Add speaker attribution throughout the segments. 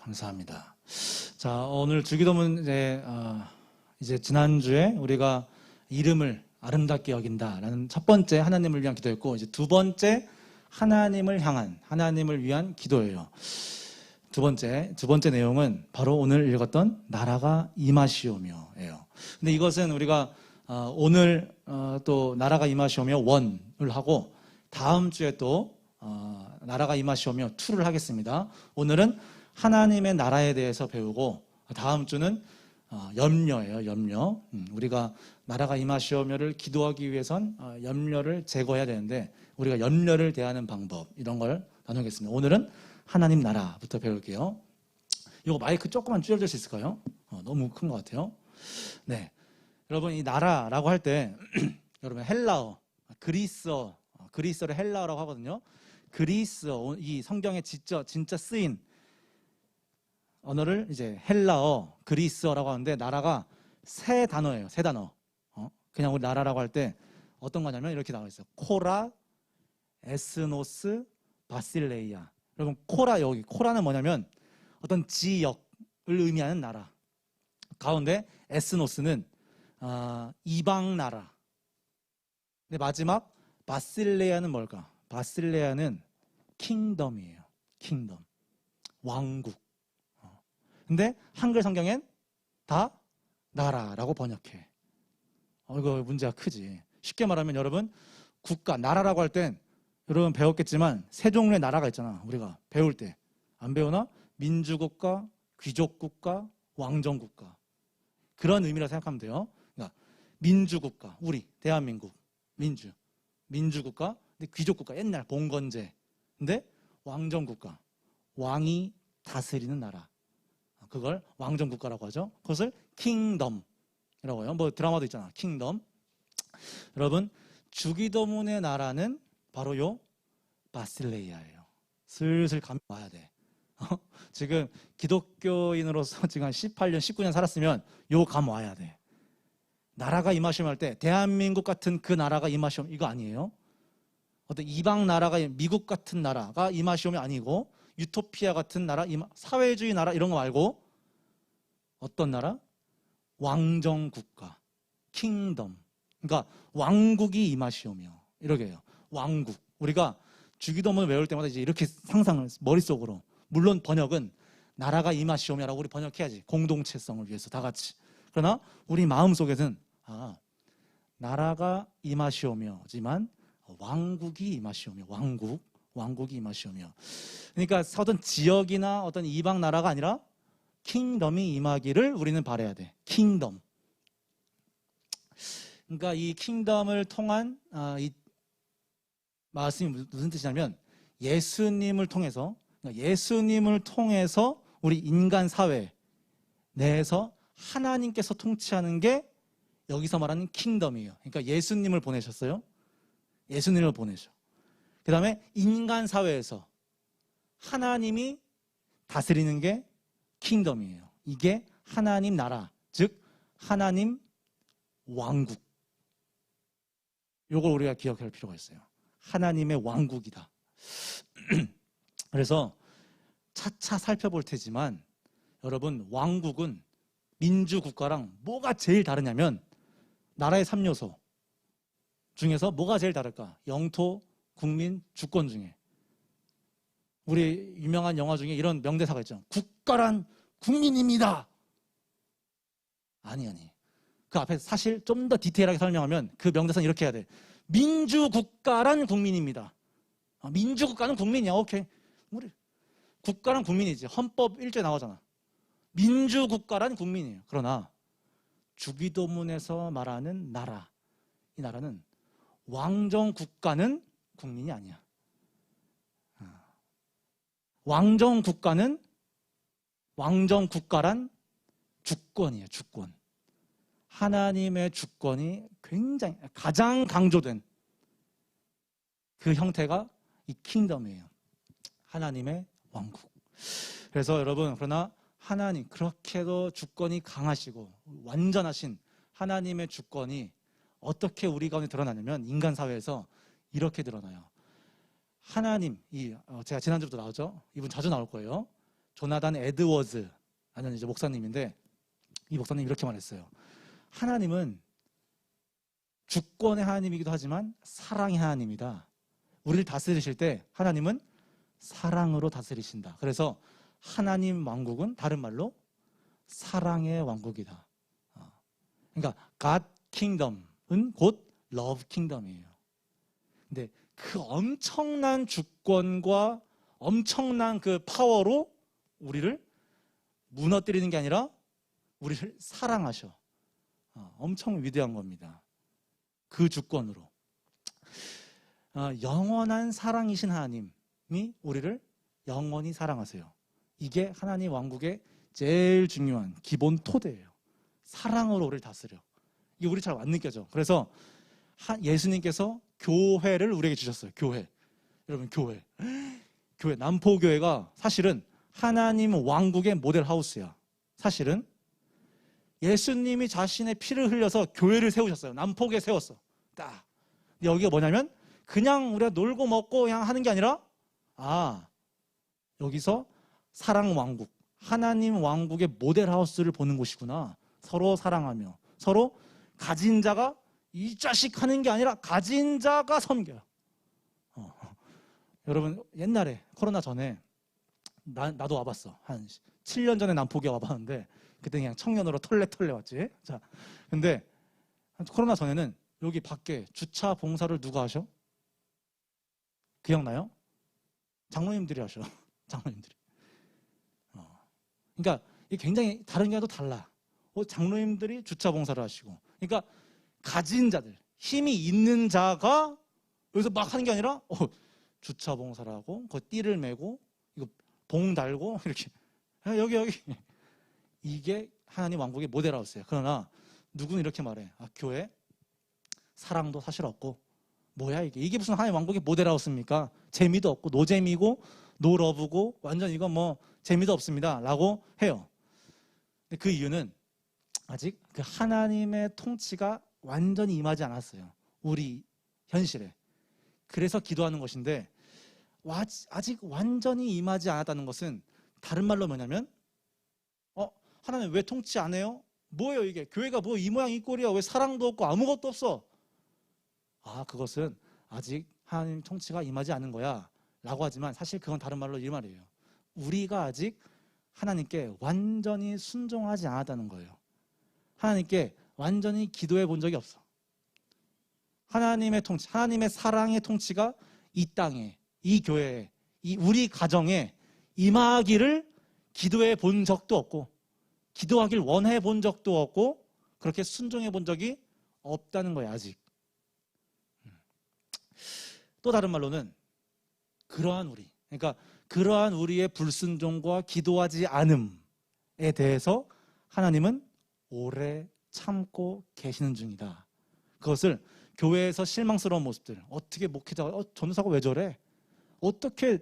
Speaker 1: 감사합니다. 자, 오늘 주기도문 이제 지난주에 우리가 이름을 아름답게 여긴다라는 첫 번째 하나님을 위한 기도였고, 이제 두 번째 하나님을 향한, 하나님을 위한 기도예요. 두 번째 내용은 바로 오늘 읽었던 나라가 임하시오며예요. 근데 이것은 우리가 오늘 또 나라가 임하시오며 1을 하고, 다음 주에 또 나라가 임하시오며 2를 하겠습니다. 오늘은 하나님의 나라에 대해서 배우고, 다음 주는 염려예요. 염려. 우리가 나라가 임하시오며를 기도하기 위해선 염려를 제거해야 되는데, 우리가 염려를 대하는 방법, 이런 걸 나누겠습니다. 오늘은 하나님 나라부터 배울게요. 이거 마이크 조금만 줄여줄 수 있을까요? 너무 큰 것 같아요. 네, 여러분, 이 나라라고 할 때 여러분 헬라어, 그리스어를 헬라어라고 하거든요. 그리스어, 이 성경에 진짜 쓰인 언어를 이제 헬라어, 그리스어라고 하는데, 나라가 세 단어예요. 세 단어. 그냥 우리 나라라고 할 때 어떤 거냐면 이렇게 나와 있어요. 코라, 에스노스, 바실레이아. 여러분, 코라는 뭐냐면 어떤 지역을 의미하는 나라. 가운데 에스노스는 이방 나라. 근데 마지막 바실레아는 뭘까? 바실레아는 킹덤이에요. 킹덤, 왕국. 근데 한글 성경엔 다 나라라고 번역해. 이거 문제가 크지. 쉽게 말하면 여러분, 국가, 나라라고 할 땐 여러분 배웠겠지만 세 종류의 나라가 있잖아. 우리가 배울 때 안 배우나? 민주국가, 귀족국가, 왕정국가. 그런 의미라 생각하면 돼요. 그러니까 민주국가, 우리 대한민국 민주국가. 근데 귀족국가, 옛날 봉건제. 근데 왕정국가, 왕이 다스리는 나라. 그걸 왕정국가라고 하죠. 그것을 킹덤이라고 해요. 뭐 드라마도 있잖아, 킹덤. 여러분, 주기도문의 나라는 바로 요 바실레이아예요. 슬슬 감이 와야 돼. 지금 기독교인으로서 지금 한 18년, 19년 살았으면 요 감 와야 돼. 나라가 임하시면 할 때 대한민국 같은 그 나라가 임하시면 이거 아니에요. 어떤 이방 나라가, 미국 같은 나라가 임하시오면 아니고, 유토피아 같은 나라, 사회주의 나라 이런 거 말고 어떤 나라? 왕정국가, 킹덤. 그러니까 왕국이 임하시오며, 이렇게 해요. 왕국. 우리가 주기도문을 외울 때마다 이제 이렇게 상상을 머릿속으로, 물론 번역은 나라가 임하시오며라고 우리 번역해야지, 공동체성을 위해서 다 같이. 그러나 우리 마음속에는 나라가 임하시오며지만 왕국이 임하시오며, 왕국이 임하시오며. 그러니까 어떤 지역이나 어떤 이방 나라가 아니라 킹덤이 임하기를 우리는 바라야 돼. 킹덤. 그러니까 이 킹덤을 통한 이 말씀이 무슨 뜻이냐면, 예수님을 통해서 우리 인간 사회 내에서 하나님께서 통치하는 게 여기서 말하는 킹덤이에요. 그러니까 예수님을 보내셨어요. 예수님을 보내셔. 그 다음에 인간 사회에서 하나님이 다스리는 게 킹덤이에요. 이게 하나님 나라, 즉 하나님 왕국. 이걸 우리가 기억할 필요가 있어요. 하나님의 왕국이다. 그래서 차차 살펴볼 테지만, 여러분, 왕국은 민주국가랑 뭐가 제일 다르냐면, 나라의 3요소 중에서 뭐가 제일 다를까? 영토, 국민, 주권 중에. 우리 유명한 영화 중에 이런 명대사가 있죠. 국가란 국민입니다. 아니. 그 앞에 사실 좀 더 디테일하게 설명하면 그 명대사는 이렇게 해야 돼. 민주국가란 국민입니다. 민주국가는 국민이야. 오케이. 우리 국가란 국민이지. 헌법 1조에 나오잖아. 민주국가란 국민이에요. 그러나 주기도문에서 말하는 나라, 이 나라는 왕정국가는 국민이 아니야. 왕정국가란 주권이에요. 주권. 하나님의 주권이 굉장히 가장 강조된 그 형태가 이 킹덤이에요. 하나님의 왕국. 그래서 여러분, 그러나 하나님, 그렇게도 주권이 강하시고 완전하신 하나님의 주권이 어떻게 우리 가운데 드러나냐면, 인간 사회에서 이렇게 드러나요. 하나님, 제가 지난주부터 나오죠. 이분 자주 나올 거예요. 조나단 에드워즈라는 이제 목사님인데, 이 목사님이 이렇게 말했어요. 하나님은 주권의 하나님이기도 하지만 사랑의 하나님이다. 우리를 다스리실 때 하나님은 사랑으로 다스리신다. 그래서 하나님 왕국은 다른 말로 사랑의 왕국이다. 그러니까 God Kingdom은 곧 Love Kingdom이에요. 근데 그 엄청난 주권과 엄청난 그 파워로 우리를 무너뜨리는 게 아니라 우리를 사랑하셔. 엄청 위대한 겁니다. 그 주권으로. 영원한 사랑이신 하나님이 우리를 영원히 사랑하세요. 이게 하나님 왕국의 제일 중요한 기본 토대예요. 사랑으로 우리를 다스려. 이게 우리 잘 안 느껴져. 그래서 예수님께서 교회를 우리에게 주셨어요. 교회. 여러분, 교회. 남포교회가 사실은 하나님 왕국의 모델 하우스야. 사실은 예수님이 자신의 피를 흘려서 교회를 세우셨어요. 남포교회 세웠어. 딱. 여기가 뭐냐면 그냥 우리가 놀고 먹고 그냥 하는 게 아니라 여기서 사랑 왕국, 하나님 왕국의 모델 하우스를 보는 곳이구나. 서로 사랑하며 서로 가진 자가 이 자식 하는 게 아니라 가진 자가 섬겨요. 여러분, 옛날에 코로나 전에 나도 와봤어. 한 7년 전에 남포교회 와봤는데 그때 그냥 청년으로 털레 왔지. 자, 근데 코로나 전에는 여기 밖에 주차 봉사를 누가 하셔? 기억나요? 장로님들이 하셔. 장로님들이. 그러니까 이게 굉장히 다른 교회도 달라. 장로님들이 주차 봉사를 하시고. 그러니까 가진 자들, 힘이 있는 자가 여기서 막 하는 게 아니라 주차 봉사를 하고 그 띠를 메고 이거 봉 달고 이렇게 여기 이게 하나님 왕국의 모델하우스예요. 그러나 누구는 이렇게 말해. 교회 사랑도 사실 없고 뭐야 이게 무슨 하나님 왕국의 모델하우스입니까? 재미도 없고 노재미고 노러브고 완전 이건 뭐 재미도 없습니다 라고 해요. 근데 그 이유는 아직 그 하나님의 통치가 완전히 임하지 않았어요. 우리 현실에. 그래서 기도하는 것인데 아직 완전히 임하지 않았다는 것은 다른 말로 뭐냐면 하나님 왜 통치 안 해요? 뭐예요 이게? 교회가 뭐 이 모양 이 꼴이야? 왜 사랑도 없고 아무것도 없어? 그것은 아직 하나님 통치가 임하지 않은 거야 라고 하지만 사실 그건 다른 말로 이 말이에요. 우리가 아직 하나님께 완전히 순종하지 않았다는 거예요. 하나님께 완전히 기도해 본 적이 없어. 하나님의 통치, 하나님의 사랑의 통치가 이 땅에, 이 교회에, 우리 가정에 임하기를 기도해 본 적도 없고 기도하길 원해 본 적도 없고 그렇게 순종해 본 적이 없다는 거예요. 아직. 또 다른 말로는 그러한 우리의 불순종과 기도하지 않음에 대해서 하나님은 오래 참고 계시는 중이다. 그것을 교회에서 실망스러운 모습들, 어떻게 목회자가 전도사가 왜 저래? 어떻게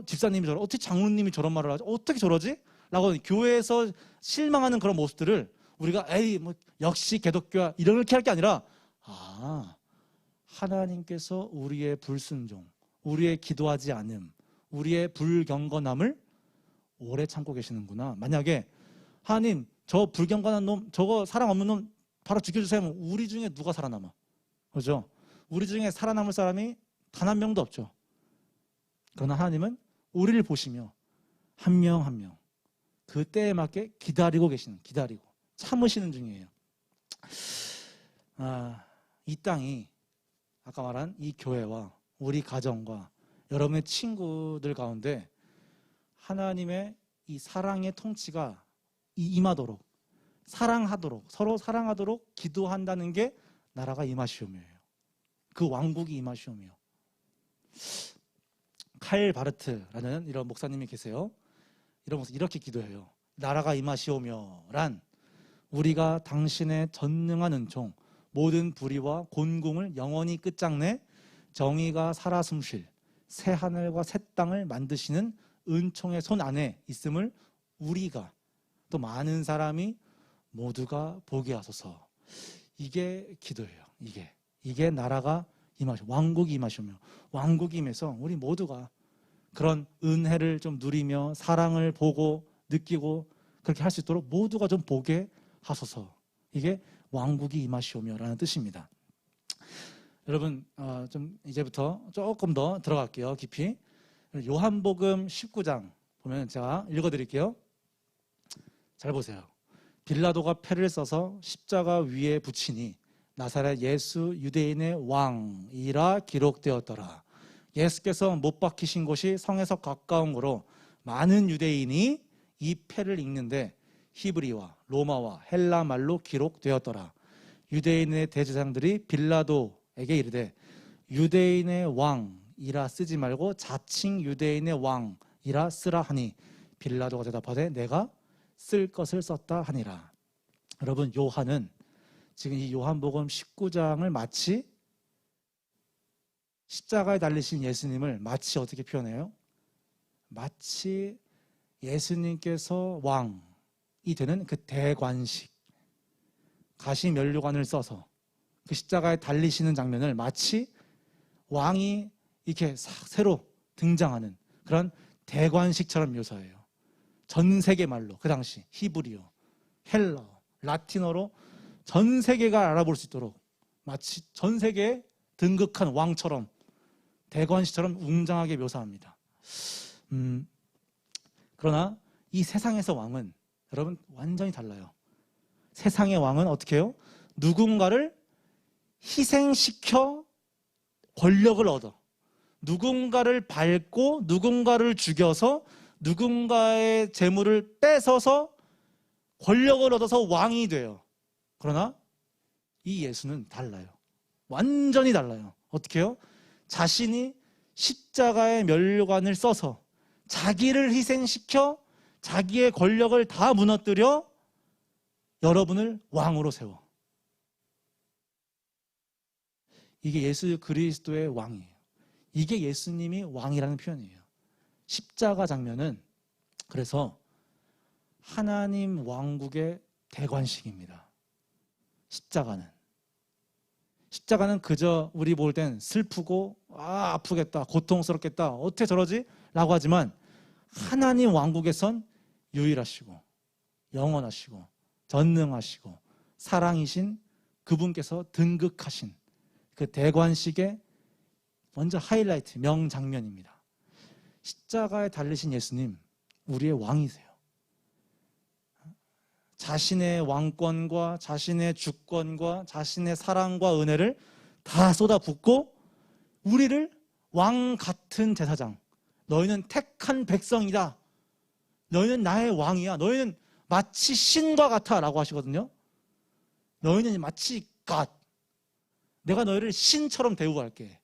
Speaker 1: 집사님이 저래? 어떻게 장로님이 저런 말을 하지? 어떻게 저러지? 라고 교회에서 실망하는 그런 모습들을 우리가 역시 기독교야 이렇게 할 게 아니라 하나님께서 우리의 불순종, 우리의 기도하지 않음, 우리의 불경건함을 오래 참고 계시는구나. 만약에 하나님 저 불경건한 놈, 저거 사랑 없는 놈 바로 죽여주세요 하면 우리 중에 누가 살아남아? 그죠? 우리 중에 살아남을 사람이 단 한 명도 없죠. 그러나 하나님은 우리를 보시며 한 명 한 명 그 때에 맞게 기다리고 참으시는 중이에요. 이 땅이 아까 말한 이 교회와 우리 가정과 여러분의 친구들 가운데 하나님의 이 사랑의 통치가 임하도록 사랑하도록 서로 사랑하도록 기도한다는 게 나라가 임하시오며예요. 그 왕국이 임하시오며. 칼 바르트라는 이런 목사님이 계세요. 이렇게 기도해요. 나라가 임하시오며란 우리가 당신의 전능한 은총 모든 불의와 곤궁을 영원히 끝장내 정의가 살아 숨쉴 새 하늘과 새 땅을 만드시는 은총의 손 안에 있음을 우리가 또 많은 사람이 모두가 보게 하소서. 이게 기도예요. 이게 나라가 임하시오. 왕국이 임하시오며 왕국이 임해서 우리 모두가 그런 은혜를 좀 누리며 사랑을 보고 느끼고 그렇게 할 수 있도록 모두가 좀 보게 하소서. 이게 왕국이 임하시오며라는 뜻입니다. 여러분 좀 이제부터 조금 더 들어갈게요. 깊이. 요한복음 19장 보면 제가 읽어드릴게요. 잘 보세요. 빌라도가 패를 써서 십자가 위에 붙이니 나사렛 예수 유대인의 왕이라 기록되었더라. 예수께서 못 박히신 곳이 성에서 가까운 거로 많은 유대인이 이 패를 읽는데 히브리와 로마와 헬라 말로 기록되었더라. 유대인의 대제사장들이 빌라도에게 이르되 유대인의 왕이라 쓰지 말고 자칭 유대인의 왕이라 쓰라 하니 빌라도가 대답하되 내가 쓸 것을 썼다 하니라. 여러분, 요한은 지금 이 요한복음 19장을 마치 십자가에 달리신 예수님을 마치 어떻게 표현해요? 마치 예수님께서 왕이 되는 그 대관식, 가시면류관을 써서 그 십자가에 달리시는 장면을 마치 왕이 이렇게 새로 등장하는 그런 대관식처럼 묘사해요. 전 세계 말로, 그 당시 히브리어, 헬라어, 라틴어로 전 세계가 알아볼 수 있도록 마치 전 세계에 등극한 왕처럼 대관식처럼 웅장하게 묘사합니다. 그러나 이 세상에서 왕은 여러분 완전히 달라요. 세상의 왕은 어떻게 해요? 누군가를 희생시켜 권력을 얻어, 누군가를 밟고 누군가를 죽여서 누군가의 재물을 뺏어서 권력을 얻어서 왕이 돼요. 그러나 이 예수는 달라요. 완전히 달라요. 어떻게 해요? 자신이 십자가의 면류관을 써서 자기를 희생시켜 자기의 권력을 다 무너뜨려 여러분을 왕으로 세워. 이게 예수 그리스도의 왕이에요. 이게 예수님이 왕이라는 표현이에요. 십자가 장면은 그래서 하나님 왕국의 대관식입니다. 십자가는 그저 우리 볼 땐 슬프고 아프겠다, 고통스럽겠다, 어떻게 저러지? 라고 하지만 하나님 왕국에선 유일하시고 영원하시고 전능하시고 사랑이신 그분께서 등극하신 그 대관식의 먼저 하이라이트, 명장면입니다. 십자가에 달리신 예수님, 우리의 왕이세요. 자신의 왕권과 자신의 주권과 자신의 사랑과 은혜를 다 쏟아붓고 우리를 왕 같은 제사장, 너희는 택한 백성이다, 너희는 나의 왕이야, 너희는 마치 신과 같아 라고 하시거든요. 너희는 마치 God, 내가 너희를 신처럼 대우할게,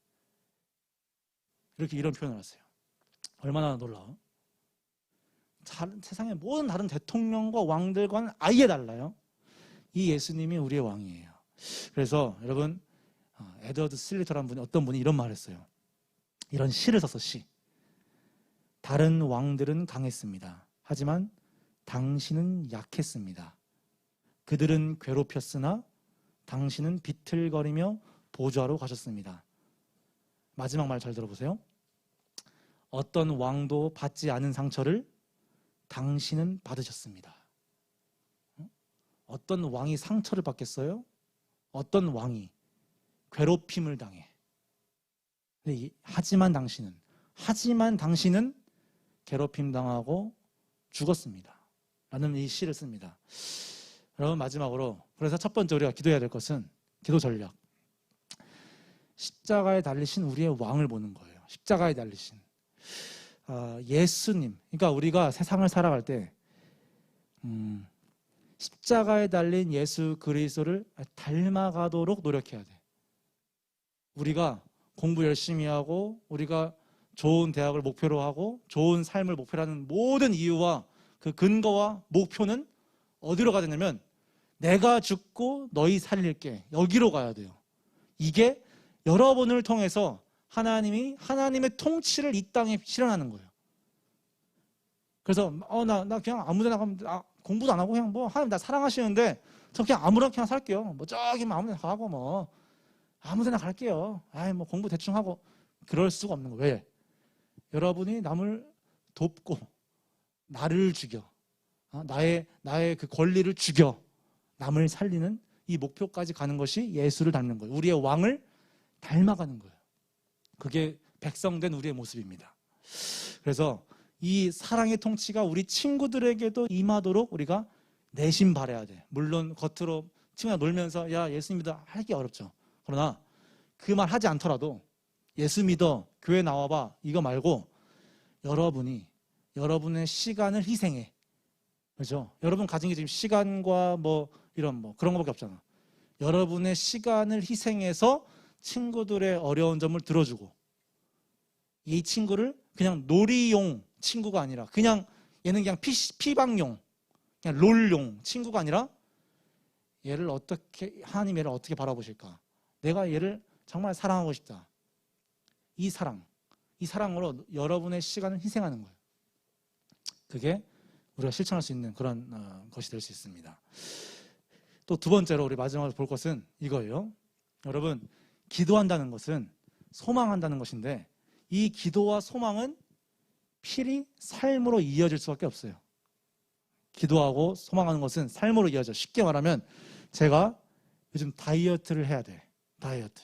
Speaker 1: 이렇게 이런 표현을 하세요. 얼마나 놀라워. 세상의 모든 다른 대통령과 왕들과는 아예 달라요. 이 예수님이 우리의 왕이에요. 그래서 여러분, 에드워드 슬리터라는 분이, 어떤 분이 이런 말을 했어요. 이런 시를 써서 시. 다른 왕들은 강했습니다. 하지만 당신은 약했습니다. 그들은 괴롭혔으나 당신은 비틀거리며 보좌로 가셨습니다. 마지막 말 잘 들어보세요. 어떤 왕도 받지 않은 상처를 당신은 받으셨습니다. 어떤 왕이 상처를 받겠어요? 어떤 왕이 괴롭힘을 당해. 하지만 당신은 괴롭힘 당하고 죽었습니다. 라는 이 시를 씁니다. 여러분, 마지막으로, 그래서 첫 번째 우리가 기도해야 될 것은 기도 전략. 십자가에 달리신 우리의 왕을 보는 거예요. 십자가에 달리신 예수님. 그러니까 우리가 세상을 살아갈 때 십자가에 달린 예수 그리스도를 닮아가도록 노력해야 돼. 우리가 공부 열심히 하고 우리가 좋은 대학을 목표로 하고 좋은 삶을 목표로 하는 모든 이유와 그 근거와 목표는 어디로 가야 되냐면 내가 죽고 너희 살릴게, 여기로 가야 돼요. 이게 여러분을 통해서 하나님의 통치를 이 땅에 실현하는 거예요. 그래서 나 그냥 아무 데나 가면 공부도 안 하고 그냥 하나님 나 사랑하시는데 저 그냥 아무렇게 그냥 살게요. 저기 아무 데나 가고 아무 데나 갈게요. 공부 대충 하고. 그럴 수가 없는 거예요. 왜? 여러분이 남을 돕고 나를 죽여, 나의 그 권리를 죽여 남을 살리는 이 목표까지 가는 것이 예수를 닮는 거예요. 우리의 왕을 닮아가는 거예요. 그게 백성된 우리의 모습입니다. 그래서 이 사랑의 통치가 우리 친구들에게도 임하도록 우리가 내심 바라야 돼. 물론 겉으로 친구랑 놀면서 야 예수 믿어 하기 어렵죠. 그러나 그 말 하지 않더라도 예수 믿어 교회 나와봐 이거 말고 여러분이 여러분의 시간을 희생해. 그렇죠? 여러분 가진 게 지금 시간과 뭐 이런 뭐 그런 거밖에 없잖아. 여러분의 시간을 희생해서 친구들의 어려운 점을 들어주고 이 친구를 그냥 놀이용 친구가 아니라 그냥 얘는 그냥 피방용 그냥 롤용 친구가 아니라 얘를 어떻게 하나님 얘를 어떻게 바라보실까? 내가 얘를 정말 사랑하고 싶다. 이 사랑으로 여러분의 시간을 희생하는 거예요. 그게 우리가 실천할 수 있는 그런 것이 될 수 있습니다. 또 두 번째로 우리 마지막으로 볼 것은 이거예요. 여러분, 기도한다는 것은 소망한다는 것인데 이 기도와 소망은 필히 삶으로 이어질 수밖에 없어요. 기도하고 소망하는 것은 삶으로 이어져. 쉽게 말하면 제가 요즘 다이어트를 해야 돼. 다이어트.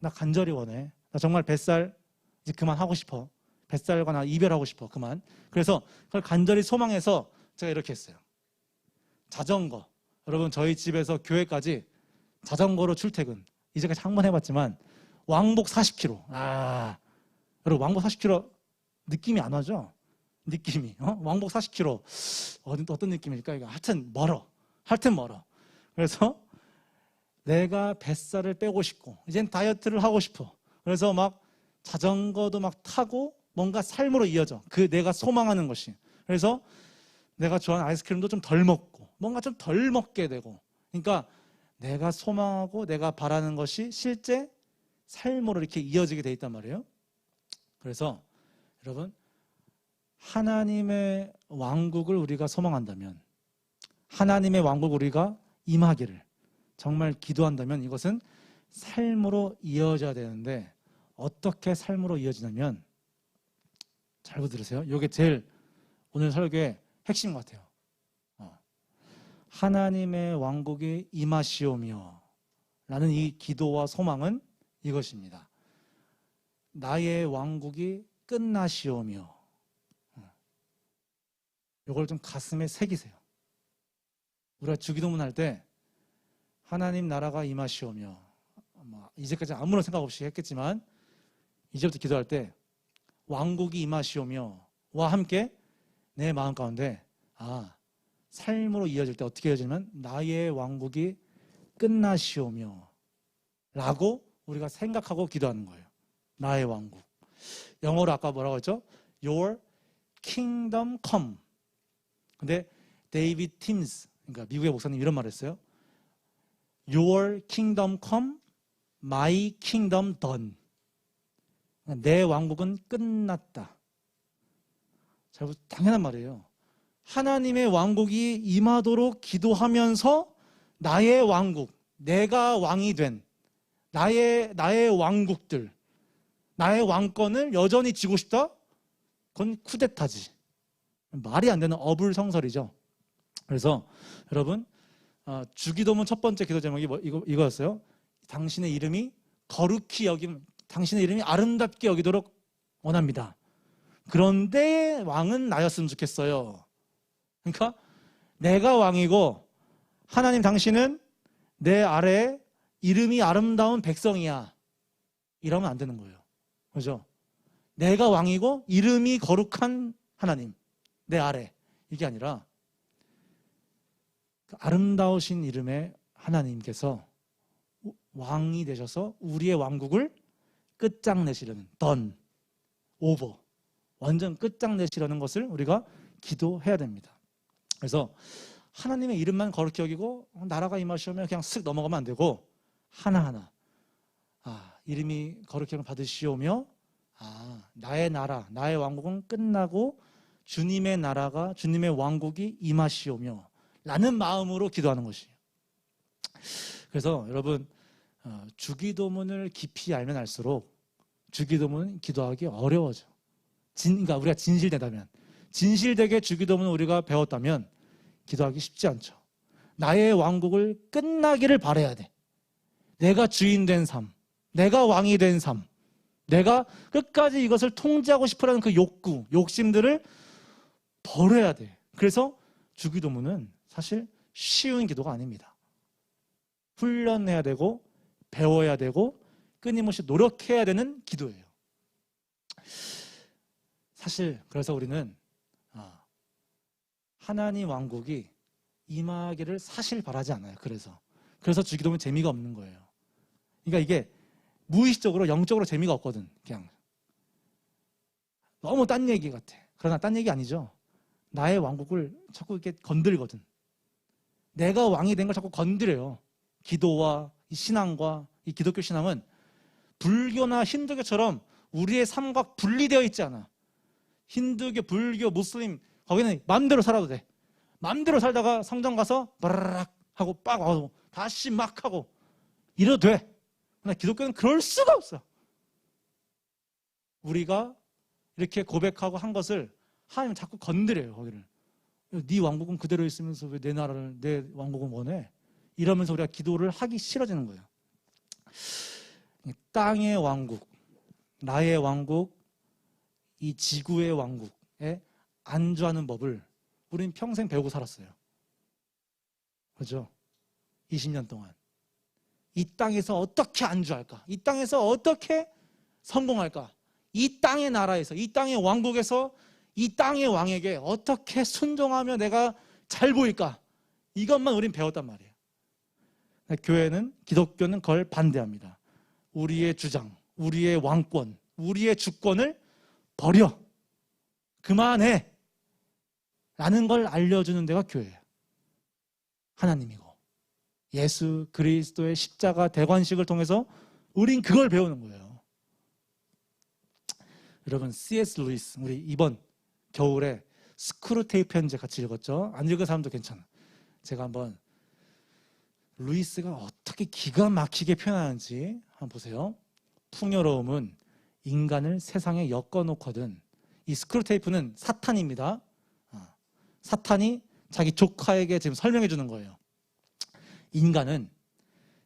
Speaker 1: 나 간절히 원해. 나 정말 뱃살 이제 그만하고 싶어. 뱃살과 나 이별하고 싶어. 그만. 그래서 그걸 간절히 소망해서 제가 이렇게 했어요. 자전거. 여러분 저희 집에서 교회까지 자전거로 출퇴근. 이제까지 한 번 해봤지만 왕복 40km. 여러분 왕복 40km 느낌이 안 와죠? 느낌이. 왕복 40km. 어떤 느낌일까? 이거 하여튼 멀어. 그래서 내가 뱃살을 빼고 싶고 이젠 다이어트를 하고 싶어. 그래서 막 자전거도 막 타고 뭔가 삶으로 이어져. 그 내가 소망하는 것이. 그래서 내가 좋아하는 아이스크림도 좀 덜 먹고 뭔가 좀 덜 먹게 되고. 그러니까 내가 소망하고 내가 바라는 것이 실제 삶으로 이렇게 이어지게 돼 있단 말이에요. 그래서 여러분 하나님의 왕국을 우리가 소망한다면 하나님의 왕국 우리가 임하기를 정말 기도한다면 이것은 삶으로 이어져야 되는데 어떻게 삶으로 이어지냐면 잘 들으세요. 이게 제일 오늘 설교의 핵심 같아요. 하나님의 왕국이 임하시오며 라는 이 기도와 소망은 이것입니다. 나의 왕국이 끝나시오며. 이걸 좀 가슴에 새기세요. 우리가 주기도문 할 때 하나님 나라가 임하시오며 이제까지 아무런 생각 없이 했겠지만 이제부터 기도할 때 왕국이 임하시오며 와 함께 내 마음 가운데 삶으로 이어질 때 어떻게 이어지냐면 나의 왕국이 끝나시오며 라고 우리가 생각하고 기도하는 거예요. 나의 왕국. 영어로 아까 뭐라고 했죠? Your kingdom come. 근데 데이비드 팀스, 그러니까 미국의 목사님 이런 말을 했어요. Your kingdom come, my kingdom done. 내 왕국은 끝났다. 자, 당연한 말이에요. 하나님의 왕국이 임하도록 기도하면서 나의 왕국, 내가 왕이 된 나의 왕국들, 나의 왕권을 여전히 쥐고 싶다? 그건 쿠데타지. 말이 안 되는 어불성설이죠. 그래서 여러분 주기도문 첫 번째 기도 제목이 이거였어요. 당신의 이름이 거룩히 당신의 이름이 아름답게 여기도록 원합니다. 그런데 왕은 나였으면 좋겠어요. 그러니까 내가 왕이고 하나님 당신은 내 아래에 이름이 아름다운 백성이야. 이러면 안 되는 거예요. 그죠? 내가 왕이고 이름이 거룩한 하나님 내 아래. 이게 아니라 아름다우신 이름의 하나님께서 왕이 되셔서 우리의 왕국을 끝장내시려는 done, over, 완전 끝장내시려는 것을 우리가 기도해야 됩니다. 그래서 하나님의 이름만 거룩히 여기고 나라가 임하시오면 그냥 쓱 넘어가면 안 되고 하나하나 이름이 거룩히 받으시오며 나의 나라, 나의 왕국은 끝나고 주님의 나라가 주님의 왕국이 임하시오며 라는 마음으로 기도하는 것이에요. 그래서 여러분 주기도문을 깊이 알면 알수록 주기도문은 기도하기 어려워져. 그러니까 우리가 진실되게 주기도문을 우리가 배웠다면 기도하기 쉽지 않죠. 나의 왕국을 끝나기를 바라야 돼. 내가 주인 된 삶, 내가 왕이 된 삶, 내가 끝까지 이것을 통제하고 싶어하는 그 욕구, 욕심들을 버려야 돼. 그래서 주기도문은 사실 쉬운 기도가 아닙니다. 훈련해야 되고 배워야 되고 끊임없이 노력해야 되는 기도예요. 사실 그래서 우리는 하나님 왕국이 임하기를 사실 바라지 않아요. 그래서 주기도문 재미가 없는 거예요. 그러니까 이게 무의식적으로 영적으로 재미가 없거든. 그냥 너무 딴 얘기 같아. 그러나 딴 얘기 아니죠. 나의 왕국을 자꾸 이렇게 건들거든. 내가 왕이 된 걸 자꾸 건드려요. 기도와 이 신앙과 이 기독교 신앙은 불교나 힌두교처럼 우리의 삶과 분리되어 있지 않아. 힌두교, 불교, 무슬림 거기는 마음대로 살아도 돼. 마음대로 살다가 성당 가서 바라락 하고 빡 와도 다시 막 하고 이래도 돼. 그러나 기독교는 그럴 수가 없어. 우리가 이렇게 고백하고 한 것을 하나님 자꾸 건드려요. 거기를. 네 왕국은 그대로 있으면서 왜 내 나라를, 내 왕국은 원해? 이러면서 우리가 기도를 하기 싫어지는 거예요. 땅의 왕국, 나의 왕국, 이 지구의 왕국에 안주하는 법을 우리는 평생 배우고 살았어요. 그렇죠? 20년 동안. 이 땅에서 어떻게 안주할까? 이 땅에서 어떻게 성공할까? 이 땅의 나라에서, 이 땅의 왕국에서 이 땅의 왕에게 어떻게 순종하며 내가 잘 보일까? 이것만 우린 배웠단 말이에요. 교회는, 기독교는 그걸 반대합니다. 우리의 주장, 우리의 왕권, 우리의 주권을 버려. 그만해. 라는 걸 알려주는 데가 교회예요. 하나님이고 예수 그리스도의 십자가 대관식을 통해서 우린 그걸 배우는 거예요. 여러분, C.S. 루이스, 우리 이번 겨울에 스크루테이프 편지 같이 읽었죠? 안 읽은 사람도 괜찮아. 제가 한번 루이스가 어떻게 기가 막히게 표현하는지 한번 보세요. 풍요로움은 인간을 세상에 엮어놓거든. 이 스크루테이프는 사탄입니다. 사탄이 자기 조카에게 지금 설명해 주는 거예요. 인간은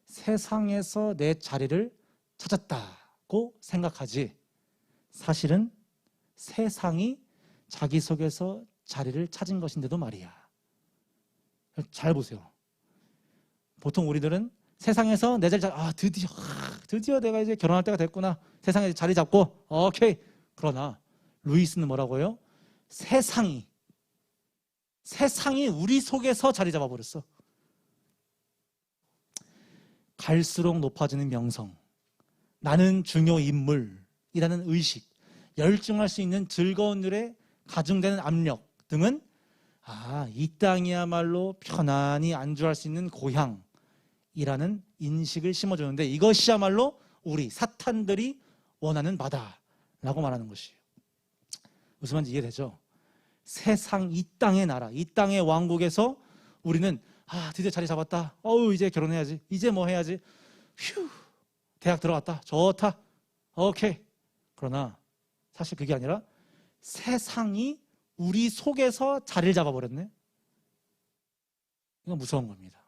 Speaker 1: 세상에서 내 자리를 찾았다고 생각하지 사실은 세상이 자기 속에서 자리를 찾은 것인데도 말이야. 잘 보세요. 보통 우리들은 세상에서 내 자리 드디어 내가 이제 결혼할 때가 됐구나. 세상에 자리 잡고 오케이. 그러나 루이스는 뭐라고요? 세상이 우리 속에서 자리 잡아버렸어. 갈수록 높아지는 명성, 나는 중요 인물이라는 의식, 열중할 수 있는 즐거운 일에 가중되는 압력 등은 이 땅이야말로 편안히 안주할 수 있는 고향이라는 인식을 심어주는데 이것이야말로 우리 사탄들이 원하는 바다라고 말하는 것이에요. 무슨 말인지 이해되죠? 세상 이 땅의 나라, 이 땅의 왕국에서 우리는 드디어 자리 잡았다. 이제 결혼해야지. 이제 뭐 해야지. 휴, 대학 들어갔다. 좋다. 오케이. 그러나 사실 그게 아니라 세상이 우리 속에서 자리를 잡아버렸네. 이건 무서운 겁니다.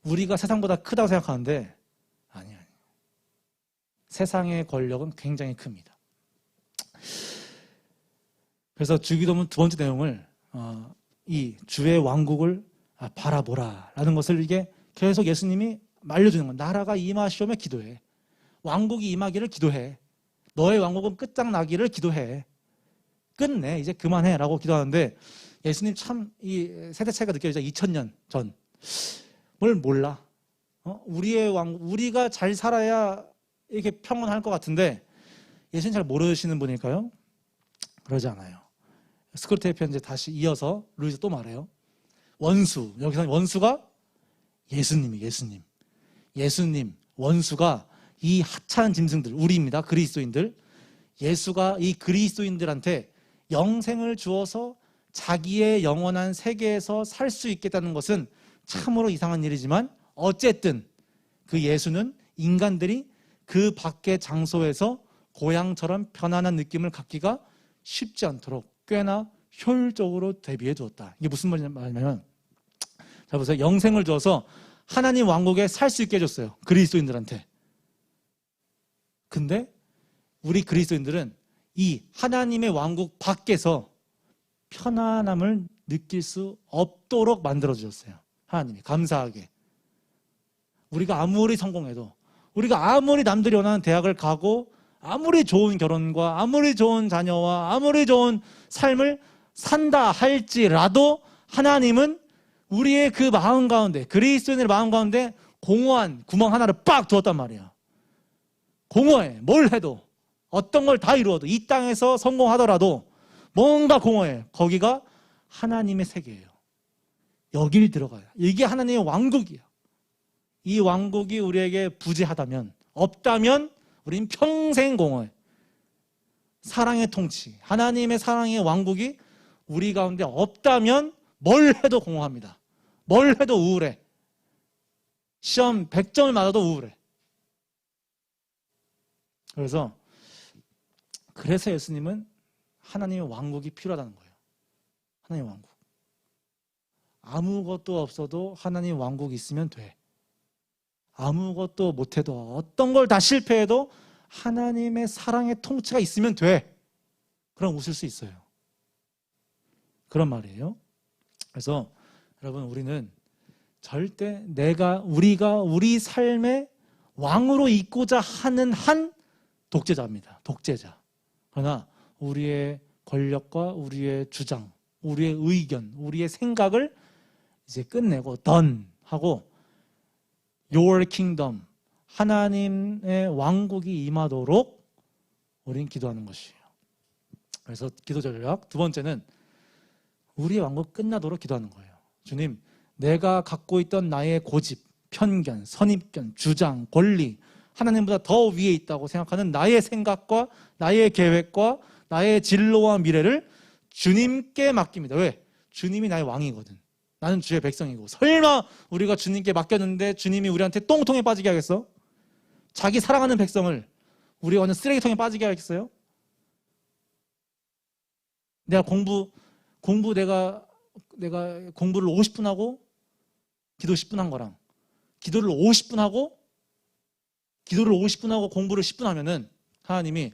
Speaker 1: 우리가 세상보다 크다고 생각하는데 아니에요. 세상의 권력은 굉장히 큽니다. 그래서 주기도문 두 번째 내용을 이 주의 왕국을 바라보라 라는 것을 이게 계속 예수님이 알려주는 거예요. 나라가 임하시오며 기도해. 왕국이 임하기를 기도해. 너의 왕국은 끝장나기를 기도해. 끝내. 이제 그만해 라고 기도하는데 예수님 참 이 세대 차이가 느껴지죠. 2000년 전. 뭘 몰라. 우리의 왕국, 우리가 잘 살아야 이렇게 평온할 것 같은데 예수님 잘 모르시는 분일까요? 그러지 않아요. 스크루테이프 편지 다시 이어서 루이스 또 말해요. 원수, 여기서 원수가 예수님, 원수가 이 하찮은 짐승들, 우리입니다. 그리스도인들. 예수가 이 그리스도인들한테 영생을 주어서 자기의 영원한 세계에서 살 수 있겠다는 것은 참으로 이상한 일이지만 어쨌든 그 예수는 인간들이 그 밖의 장소에서 고향처럼 편안한 느낌을 갖기가 쉽지 않도록 꽤나 효율적으로 대비해 두었다. 이게 무슨 말이냐면, 자 보세요. 영생을 주어서 하나님 왕국에 살 수 있게 해줬어요. 그리스도인들한테. 근데 우리 그리스도인들은 이 하나님의 왕국 밖에서 편안함을 느낄 수 없도록 만들어주셨어요. 하나님이 감사하게. 우리가 아무리 성공해도, 우리가 아무리 남들이 원하는 대학을 가고, 아무리 좋은 결혼과 아무리 좋은 자녀와 아무리 좋은 삶을 산다 할지라도 하나님은 우리의 그 마음 가운데, 그리스도인의 마음 가운데 공허한 구멍 하나를 빡 두었단 말이에요. 공허해. 뭘 해도, 어떤 걸 다 이루어도, 이 땅에서 성공하더라도 뭔가 공허해. 거기가 하나님의 세계예요. 여길 들어가요. 이게 하나님의 왕국이에요. 이 왕국이 우리에게 부재하다면, 없다면 우린 평생 공허해. 사랑의 통치, 하나님의 사랑의 왕국이 우리 가운데 없다면 뭘 해도 공허합니다. 뭘 해도 우울해. 시험 100점을 맞아도 우울해. 그래서 예수님은 하나님의 왕국이 필요하다는 거예요. 하나님의 왕국. 아무것도 없어도 하나님의 왕국이 있으면 돼. 아무것도 못해도, 어떤 걸 다 실패해도 하나님의 사랑의 통치가 있으면 돼. 그럼 웃을 수 있어요. 그런 말이에요. 그래서 여러분, 우리는 절대 우리가 우리 삶의 왕으로 있고자 하는 한 독재자입니다. 독재자. 그러나 우리의 권력과 우리의 주장, 우리의 의견, 우리의 생각을 이제 끝내고 done 하고 Your kingdom, 하나님의 왕국이 임하도록 우리는 기도하는 것이에요. 그래서 기도 전략 두 번째는 우리의 왕국 끝나도록 기도하는 거예요. 주님, 내가 갖고 있던 나의 고집, 편견, 선입견, 주장, 권리, 하나님보다 더 위에 있다고 생각하는 나의 생각과 나의 계획과 나의 진로와 미래를 주님께 맡깁니다. 왜? 주님이 나의 왕이거든. 나는 주의 백성이고. 설마 우리가 주님께 맡겼는데 주님이 우리한테 똥통에 빠지게 하겠어? 자기 사랑하는 백성을 우리가 완전 쓰레기통에 빠지게 하겠어요? 내가 내가 공부를 50분 하고 기도 10분 한 거랑 기도를 50분 하고 공부를 10분 하면은 하나님이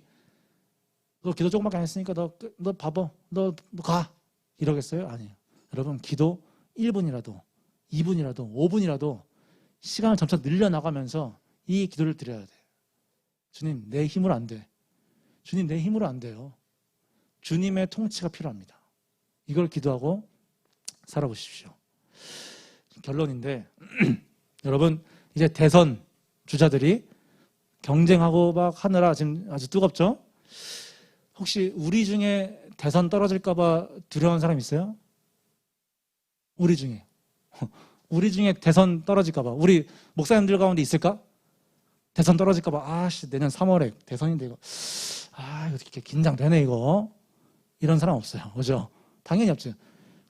Speaker 1: 너 기도 조금밖에 안 했으니까 너 바보, 너 가. 이러겠어요? 아니에요. 여러분, 기도 1분이라도 2분이라도 5분이라도 시간을 점차 늘려나가면서 이 기도를 드려야 돼요. 주님, 내 힘으로 안 돼. 주님, 내 힘으로 안 돼요. 주님의 통치가 필요합니다. 이걸 기도하고 살아보십시오. 결론인데 여러분, 이제 대선 주자들이 경쟁하고 막 하느라 지금 아주 뜨겁죠? 혹시 우리 중에 대선 떨어질까 봐 두려운 사람 있어요? 우리 중에 대선 떨어질까 봐. 우리 목사님들 가운데 있을까? 대선 떨어질까 봐. 내년 3월에 대선인데 이거 이렇게 긴장되네 이거. 이런 사람 없어요. 그죠? 당연히 없죠.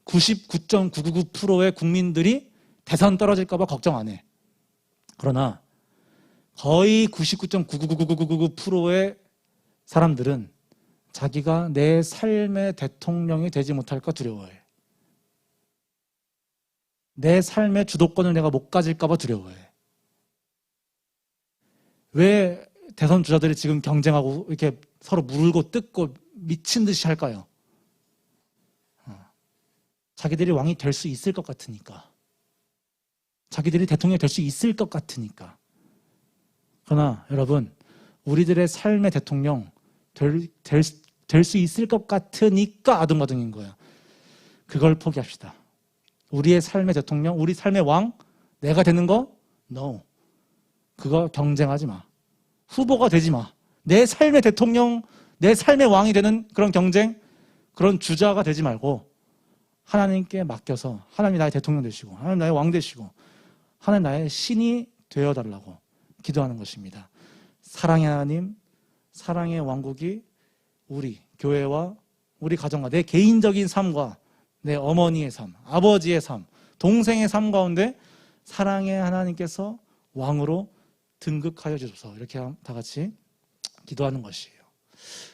Speaker 1: 99.999%의 국민들이 대선 떨어질까 봐 걱정 안 해. 그러나 거의 99.99999%의 사람들은 자기가 내 삶의 대통령이 되지 못할까 두려워해. 내 삶의 주도권을 내가 못 가질까 봐 두려워해. 왜 대선 주자들이 지금 경쟁하고 이렇게 서로 물고 뜯고 미친 듯이 할까요? 자기들이 왕이 될 수 있을 것 같으니까. 자기들이 대통령이 될 수 있을 것 같으니까. 그러나 여러분, 우리들의 삶의 대통령 될 수 있을 것 같으니까 아둥바둥인 거예요. 그걸 포기합시다. 우리의 삶의 대통령, 우리 삶의 왕, 내가 되는 거? No. 그거 경쟁하지 마. 후보가 되지 마. 내 삶의 대통령, 내 삶의 왕이 되는 그런 경쟁, 그런 주자가 되지 말고 하나님께 맡겨서 하나님이 나의 대통령 되시고 하나님 나의 왕 되시고 하나님 나의 신이 되어달라고 기도하는 것입니다. 사랑의 하나님, 사랑의 왕국이 우리 교회와 우리 가정과 내 개인적인 삶과 내 어머니의 삶, 아버지의 삶, 동생의 삶 가운데 사랑의 하나님께서 왕으로 등극하여 주소서. 이렇게 다 같이 기도하는 것이에요.